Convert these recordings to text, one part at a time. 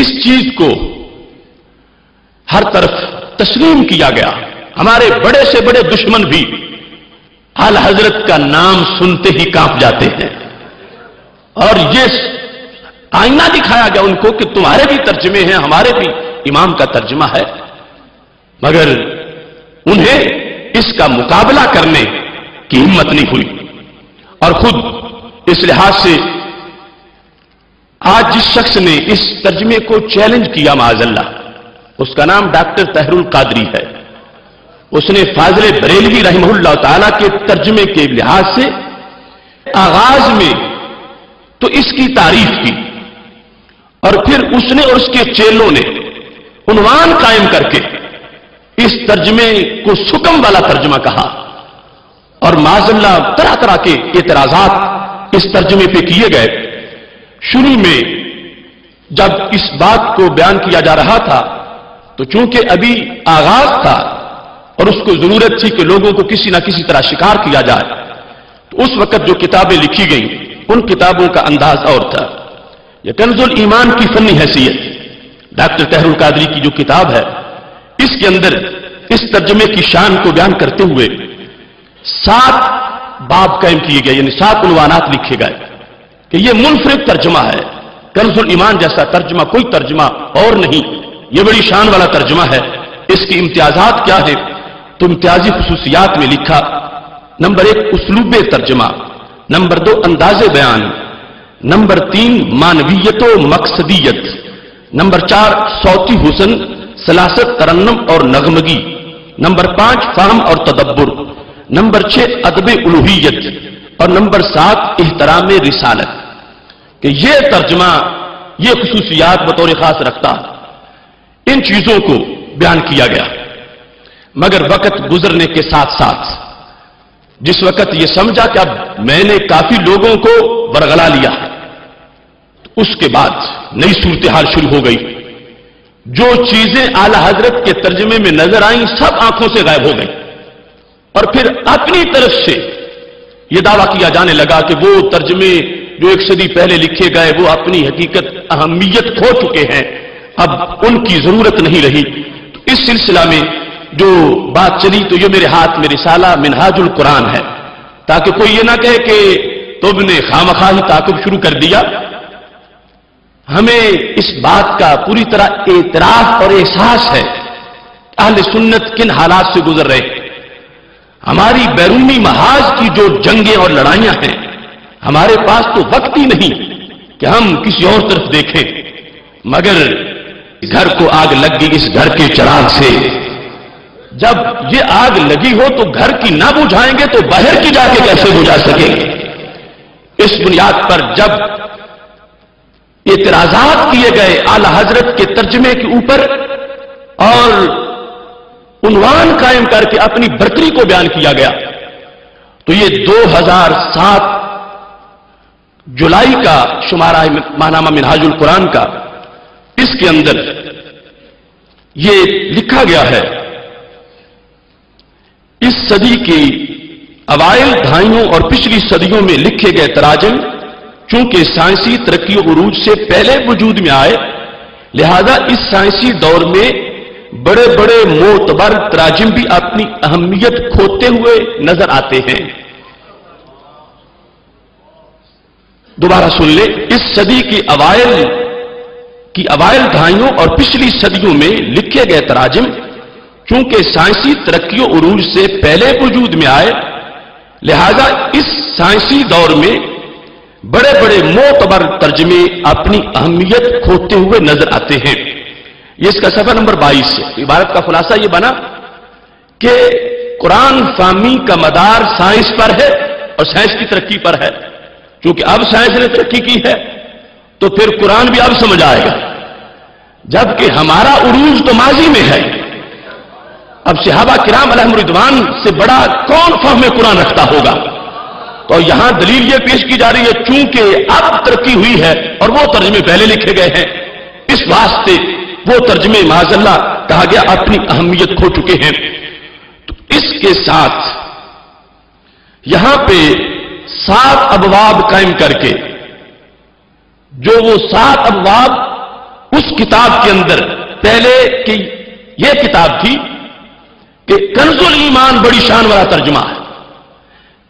اس चीज को हर तरफ तस्लीम किया गया। हमारे बड़े से बड़े दुश्मन भी आला हजरत का नाम सुनते ही कांप जाते हैं, और ये आईना दिखाया गया उनको कि तुम्हारे भी तर्जमे हैं, हमारे भी इमाम का तर्जमा है, मगर उन्हें इसका मुकाबला करने की हिम्मत नहीं हुई। और खुद इस लिहाज से आज जिस शख्स ने इस तर्जमे को चैलेंज किया माअज़ल्लाह, उसका नाम डॉक्टर तहरुल कादरी है। उसने फाजिल बरेलवी रहमहुल्लाह ताला के तर्जमे के लिहाज से आगाज में तो इसकी तारीफ की, और फिर उसने और उसके चेलों ने उन्वान कायम करके इस तर्जमे को सुकम वाला तर्जमा कहा, और माअज़ल्लाह तरह तरह के एतराजात इस तर्जमे पे किए गए। शुरू में जब इस बात को बयान किया जा रहा था तो चूंकि अभी आगाज था और उसको जरूरत थी कि लोगों को किसी ना किसी तरह शिकार किया जाए, तो उस वक्त जो किताबें लिखी गईं उन किताबों का अंदाज और था। यह कंजुल ईमान की फनी हैसियत डॉक्टर तहरुल कादरी की जो किताब है, इसके अंदर इस तर्जमे की शान को बयान करते हुए 7 बाब कायम किए गए, यानी 7 उन्वानात लिखे गए कि यह मुनफरिद तर्जमा है। कंजुल ईमान जैसा तर्जमा कोई तर्जमा और नहीं, यह बड़ी शान वाला तर्जमा है। इसकी इम्तियाजात क्या है तो इम्तियाजी खुसूसियात में लिखा, नंबर 1 उसलूब तर्जमा, नंबर 2 अंदाज़े बयान, नंबर 3 मानवीयत व मकसदियत, नंबर 4 सौती हुसन, सलासत तरन्नम और नगमगी, नंबर 5 फाहम और तदब्बुर, नंबर 6 अदब उलूहियत, और नंबर 7 इहतराम रिसालत। कि यह तर्जमा यह खुसूसियात बतौर खास रखता, इन चीजों को बयान किया गया। मगर वक्त गुजरने के साथ साथ जिस वक्त यह समझा कि अब मैंने काफी लोगों को बरगला लिया, तो उसके बाद नई सूरत हाल शुरू हो गई। जो चीजें आला हजरत के तर्जमे में नजर आईं सब आंखों से गायब हो गई, और फिर अपनी तरफ से यह दावा किया जाने लगा कि वो तर्जमे जो 1 सदी पहले लिखे गए वो अपनी हकीकत अहमियत खो चुके हैं, अब उनकी जरूरत नहीं रही। तो इस सिलसिला में जो बात चली तो ये मेरे हाथ में रिसाला मिनहाजुल कुरान है, ताकि कोई ये ना कहे कि तुमने खामखा ही ताकुब शुरू कर दिया। हमें इस बात का पूरी तरह एतराफ और एहसास है अहले सुन्नत किन हालात से गुजर रहे हैं। हमारी बैरूनी महाज की जो जंगें और लड़ाइयां हैं, हमारे पास तो वक्त ही नहीं कि हम किसी और तरफ देखें। मगर घर को आग लग गई इस घर के चिराग से, जब ये आग लगी हो तो घर की ना बुझाएंगे तो बाहर की जाके कैसे बुझा सकेंगे। इस बुनियाद पर जब एतराजात किए गए आला हजरत के तर्जमे के ऊपर और उन्वान कायम करके अपनी बरतरी को बयान किया गया, तो ये 2007 जुलाई का शुमारा है माहनामा मिनहाजुल कुरान का। इसके अंदर ये लिखा गया है, इस सदी की अवाइल दहाइयों और पिछली सदियों में लिखे गए तराजम चूंकि साइंसी तरक्की और उरूज से पहले वजूद में आए, लिहाजा इस साइंसी दौर में बड़े बड़े मोतबर तराजिम भी अपनी अहमियत खोते हुए नजर आते हैं। दोबारा सुन ले, इस सदी की अवाइल दहाइयों और पिछली सदियों में लिखे गए तराजिम चूंकि साइंसी तरक्की और उरूज से पहले वजूद में आए, लिहाजा इस साइंसी दौर में बड़े बड़े मोतबर तर्जमे अपनी अहमियत खोते हुए नजर आते हैं। ये इसका सफा नंबर 22 है। इबारत का खुलासा यह बना कि कुरान फहमी का मदार साइंस पर है और साइंस की तरक्की पर है। क्योंकि अब साइंस ने तरक्की की है तो फिर कुरान भी अब समझ आएगा, जबकि हमारा उरूज तो माजी में है। अब सहाबा किराम अलैहिम रिदवान से बड़ा कौन फहम कुरान रखता होगा। तो यहां दलील यह पेश की जा रही है चूंकि अब तरक्की हुई है और वो तर्जमे पहले लिखे गए हैं, इस वास्ते वो तर्जमे माज़अल्लाह कहा गया अपनी अहमियत खो चुके हैं। तो इसके साथ यहां पे 7 अबवाब कायम करके, जो वो 7 अबवाब اس کتاب کے اندر پہلے کی یہ کتاب تھی کہ کنز الایمان بڑی شان والا ترجمہ ہے،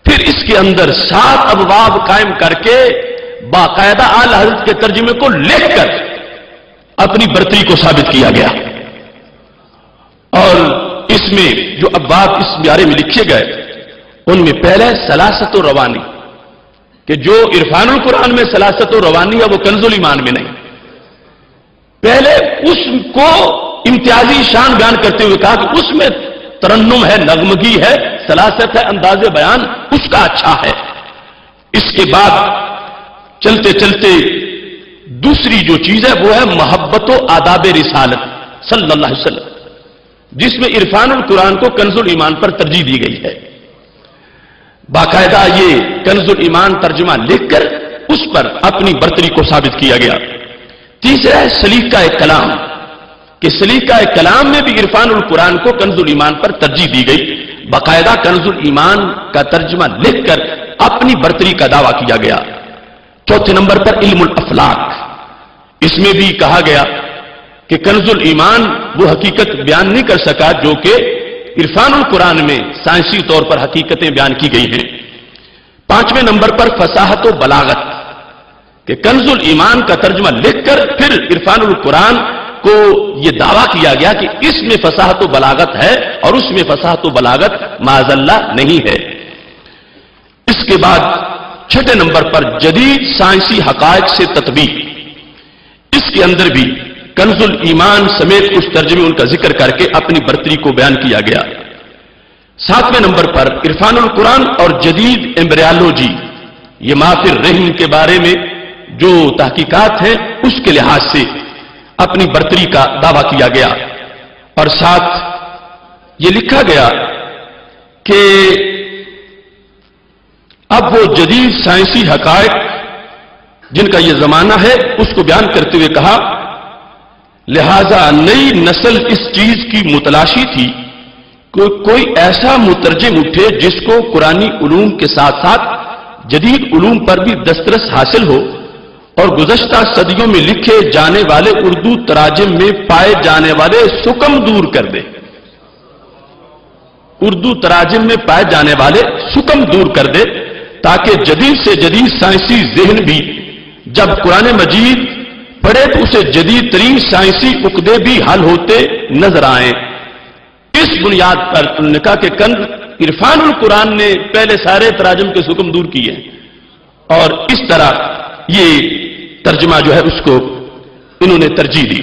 پھر اس کے اندر 7 ابواب قائم کر کے باقاعدہ اعلی حضرت کے ترجمے کو لکھ کر اپنی برتری کو ثابت کیا گیا۔ اور اس میں جو ابواب اس بارے میں لکھے گئے ان میں پہلے سلاست و روانی، کہ جو عرفان القرآن میں سلاست و روانی ہے وہ کنز الایمان میں نہیں، پہلے اس کو امتیازی شان بیان کرتے ہوئے کہا کہ اس میں ترنم ہے، نغمگی ہے، سلاست ہے، انداز بیان اس کا اچھا ہے۔ اس کے بعد چلتے چلتے دوسری جو چیز ہے وہ ہے محبت و آداب رسالت صلی اللہ علیہ وسلم، جس میں عرفان القرآن کو کنز الایمان پر ترجیح دی گئی ہے۔ باقاعدہ یہ کنز الایمان ترجمہ لکھ کر اس پر اپنی برتری کو ثابت کیا گیا۔ تیسرا ہے سلیقہ کلام، کہ سلیقہ کلام میں بھی عرفان القرآن کو کنز الایمان پر ترجیح دی گئی، باقاعدہ کنز الایمان کا ترجمہ لکھ کر اپنی برتری کا دعویٰ کیا گیا۔ چوتھے نمبر پر علم الافلاق، اس میں بھی کہا گیا کہ کنز الایمان وہ حقیقت بیان نہیں کر سکا جو کہ عرفان القرآن میں سائنسی طور پر حقیقتیں بیان کی گئی ہیں۔ پانچویں نمبر پر فصاحت و بلاغت، کہ کنز الایمان کا ترجمہ لکھ کر پھر عرفان القرآن کو یہ دعویٰ کیا گیا کہ اس میں فصاحت و بلاغت ہے اور اس میں فصاحت و بلاغت معاذ اللہ نہیں ہے۔ اس کے بعد چھٹے نمبر پر جدید سائنسی حقائق سے تطبیق، اس کے اندر بھی کنز الایمان سمیت کچھ ترجمے ان کا ذکر کر کے اپنی برتری کو بیان کیا گیا۔ ساتویں نمبر پر عرفان القرآن اور جدید ایمبریالوجی، یہ مافر رحم کے بارے میں جو تحقیقات ہیں اس کے لحاظ سے اپنی برتری کا دعویٰ کیا گیا۔ اور ساتھ یہ لکھا گیا کہ اب وہ جدید سائنسی حقائق جن کا یہ زمانہ ہے اس کو بیان کرتے ہوئے کہا، لہذا نئی نسل اس چیز کی متلاشی تھی کہ کوئی ایسا مترجم اٹھے جس کو قرآنی علوم کے ساتھ ساتھ جدید علوم پر بھی دسترس حاصل ہو اور گزشتہ صدیوں میں لکھے جانے والے اردو تراجم میں پائے جانے والے سکم دور کر دے۔ اردو تراجم میں پائے جانے والے سکم دور کر دے، تاکہ جدید سے جدید سائنسی ذہن بھی جب قرآن مجید پڑھے تو اسے جدید ترین سائنسی عقدے بھی حل ہوتے نظر آئیں۔ اس بنیاد پر انہوں نے کہا کہ عرفان القرآن نے پہلے سارے تراجم کے حکم دور کیے اور اس طرح یہ ترجمہ جو ہے اس کو انہوں نے ترجیح دی۔